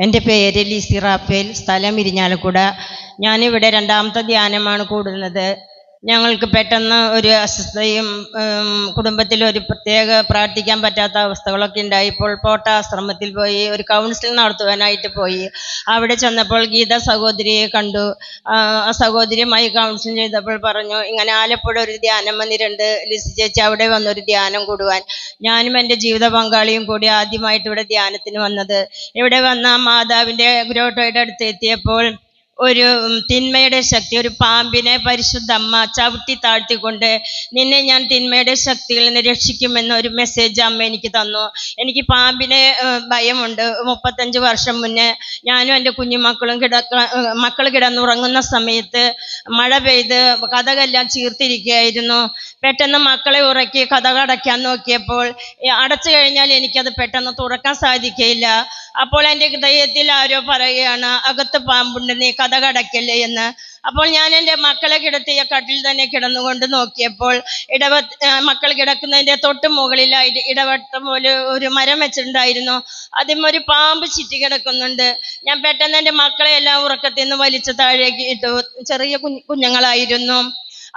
എൻ്റെ പേര് ലിസി റാഫേൽ, സ്ഥലം ഇരിഞ്ഞാലക്കുട. ഞാനിവിടെ രണ്ടാമത്തെ ധ്യാനമാണ് കൂടുന്നത്. ഞങ്ങൾക്ക് പെട്ടെന്ന് ഒരു അസ്വസ്ഥതയും കുടുംബത്തിൽ ഒരു പ്രത്യേക പ്രാർത്ഥിക്കാൻ പറ്റാത്ത അവസ്ഥകളൊക്കെ ഉണ്ടായപ്പോൾ പോട്ടാശ്രമത്തിൽ പോയി ഒരു കൗൺസിലിംഗ് നടത്തുവാനായിട്ട് പോയി. അവിടെ ചെന്നപ്പോൾ ഗീത സഹോദരിയെ കണ്ടു. ആ സഹോദരിയുമായി കൗൺസിലിംഗ് ചെയ്തപ്പോൾ പറഞ്ഞു, ഇങ്ങനെ ആലപ്പുഴ ഒരു ധ്യാനം വന്നിട്ടുണ്ട് ലിസി ചേച്ചി, അവിടെ വന്നൊരു ധ്യാനം കൂടുവാൻ. ഞാനും എൻ്റെ ജീവിത പങ്കാളിയും കൂടി ആദ്യമായിട്ട് ഇവിടെ ധ്യാനത്തിന് വന്നത്. ഇവിടെ വന്ന മാതാവിൻ്റെ ഗ്രോട്ടോയുടെ അടുത്ത് എത്തിയപ്പോൾ ഒരു തിന്മയുടെ ശക്തി, ഒരു പാമ്പിനെ പരിശുദ്ധ അമ്മ ചവിട്ടി താഴ്ത്തിക്കൊണ്ട് നിന്നെ ഞാൻ തിന്മയുടെ ശക്തിയിൽ നിന്ന് രക്ഷിക്കുമെന്ന ഒരു മെസ്സേജ് അമ്മ എനിക്ക് തന്നു. എനിക്ക് പാമ്പിനെ ഭയമുണ്ട്. 35 വർഷം മുന്നേ ഞാനും എൻ്റെ കുഞ്ഞുമക്കളും മക്കൾ കിടന്നുറങ്ങുന്ന സമയത്ത് മഴ പെയ്ത് കതകെല്ലാം ചീർത്തിരിക്കുകയായിരുന്നു. പെട്ടെന്ന് മക്കളെ ഉറക്കി കതക് അടയ്ക്കാൻ നോക്കിയപ്പോൾ അടച്ചു കഴിഞ്ഞാൽ എനിക്കത് പെട്ടെന്ന് തുറക്കാൻ സാധിക്കുകയില്ല. അപ്പോൾ എൻ്റെ ഹൃദയത്തിൽ ആരോ പറയുകയാണ്, അകത്ത് പാമ്പുണ്ട്, നീ കതക് അടയ്ക്കല്ലേ എന്ന്. അപ്പോൾ ഞാൻ എൻ്റെ മക്കളെ കിടത്തിയ കട്ടിൽ തന്നെ കിടന്നുകൊണ്ട് നോക്കിയപ്പോൾ മക്കൾ കിടക്കുന്നതിൻ്റെ തൊട്ട് മുകളിലായിട്ട് ഇടവട്ടം പോലെ ഒരു മരം വെച്ചിട്ടുണ്ടായിരുന്നു. അതിൽ ഒരു പാമ്പ് ചുറ്റി കിടക്കുന്നുണ്ട്. ഞാൻ പെട്ടെന്ന് എൻ്റെ മക്കളെ എല്ലാം ഉറക്കത്തിൽ നിന്ന് വലിച്ചു താഴേക്ക് ഇട്ടു. ചെറിയ കുഞ്ഞുങ്ങളായിരുന്നു.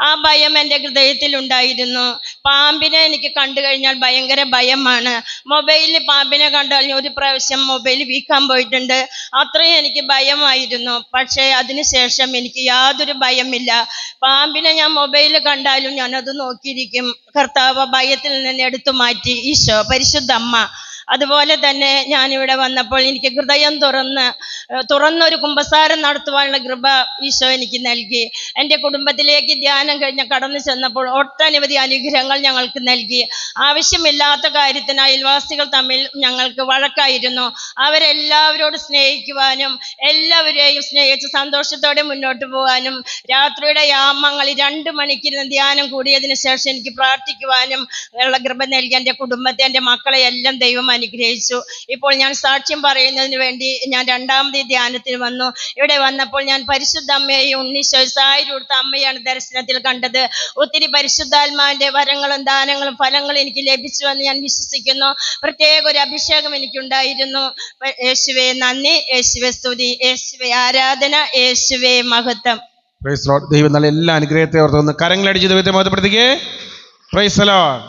ആ ഭയം എൻ്റെ ഹൃദയത്തിൽ ഉണ്ടായിരുന്നു. പാമ്പിനെ എനിക്ക് കണ്ടു കഴിഞ്ഞാൽ ഭയങ്കര ഭയമാണ്. മൊബൈലിൽ പാമ്പിനെ കണ്ടാൽ ഒരു പ്രാവശ്യം മൊബൈൽ വീക്കാൻ പോയിട്ടുണ്ട്. അത്രയും എനിക്ക് ഭയമായിരുന്നു. പക്ഷേ അതിനുശേഷം എനിക്ക് യാതൊരു ഭയമില്ല. പാമ്പിനെ ഞാൻ മൊബൈലിൽ കണ്ടാലും ഞാനത് നോക്കിയിരിക്കും. കർത്താവ് ഭയത്തിൽ നിന്ന് എടുത്തു മാറ്റി ഈശോ, പരിശുദ്ധ അമ്മ. അതുപോലെ തന്നെ ഞാനിവിടെ വന്നപ്പോൾ എനിക്ക് ഹൃദയം തുറന്നൊരു കുമ്പസാരം നടത്തുവാനുള്ള കൃപ ഈശോ എനിക്ക് നൽകി. എൻ്റെ കുടുംബത്തിലേക്ക് ധ്യാനം കഴിഞ്ഞ് കടന്നു ചെന്നപ്പോൾ ഒട്ടനവധി അനുഗ്രഹങ്ങൾ ഞങ്ങൾക്ക് നൽകി. ആവശ്യമില്ലാത്ത കാര്യത്തിന് അയൽവാസികൾ തമ്മിൽ ഞങ്ങൾക്ക് വഴക്കായിരുന്നു. അവരെല്ലാവരോടും സ്നേഹിക്കുവാനും എല്ലാവരെയും സ്നേഹിച്ച് സന്തോഷത്തോടെ മുന്നോട്ട് പോകാനും രാത്രിയുടെ യാമങ്ങളിൽ 2 മണിക്കിരുന്ന് ധ്യാനം കൂടിയതിന് ശേഷം എനിക്ക് പ്രാർത്ഥിക്കുവാനും ഉള്ള കൃപ നൽകി. എൻ്റെ കുടുംബത്തെ, എൻ്റെ മക്കളെ എല്ലാം ദൈവം അനുഗ്രഹിച്ചു. ഇപ്പോൾ ഞാൻ സാക്ഷ്യം പറയുന്നതിന് വേണ്ടി ഞാൻ 2ാമത് ധ്യാനത്തിന് വന്നു. ഇവിടെ വന്നപ്പോൾ ഞാൻ പരിശുദ്ധ അമ്മയെയും ഉണ്ണീശോയും സായിരൂടുത്ത അമ്മയാണ് ദർശനത്തിൽ കണ്ടത്. ഒത്തിരി പരിശുദ്ധാത്മാവിൻ്റെ വരങ്ങളും ദാനങ്ങളും ഫലങ്ങളും എനിക്ക് ലഭിച്ചുവെന്ന് ഞാൻ വിശ്വസിക്കുന്നു. പ്രത്യേക ഒരു അഭിഷേകം എനിക്കുണ്ടായിരുന്നു. യേശുവേ നന്ദി, യേശുവേ സ്തുതി, യേശുവേ ആരാധന, യേശുവേ മഹത്വം. Praise the Lord. ദൈവം നല്ല എല്ലാ അനുഗ്രഹത്തെ ഓർത്ത് കരങ്ങളടിച്ച് ദൈവത്തെ മഹത്വപ്പെടുത്തിക്കേ. Praise the Lord.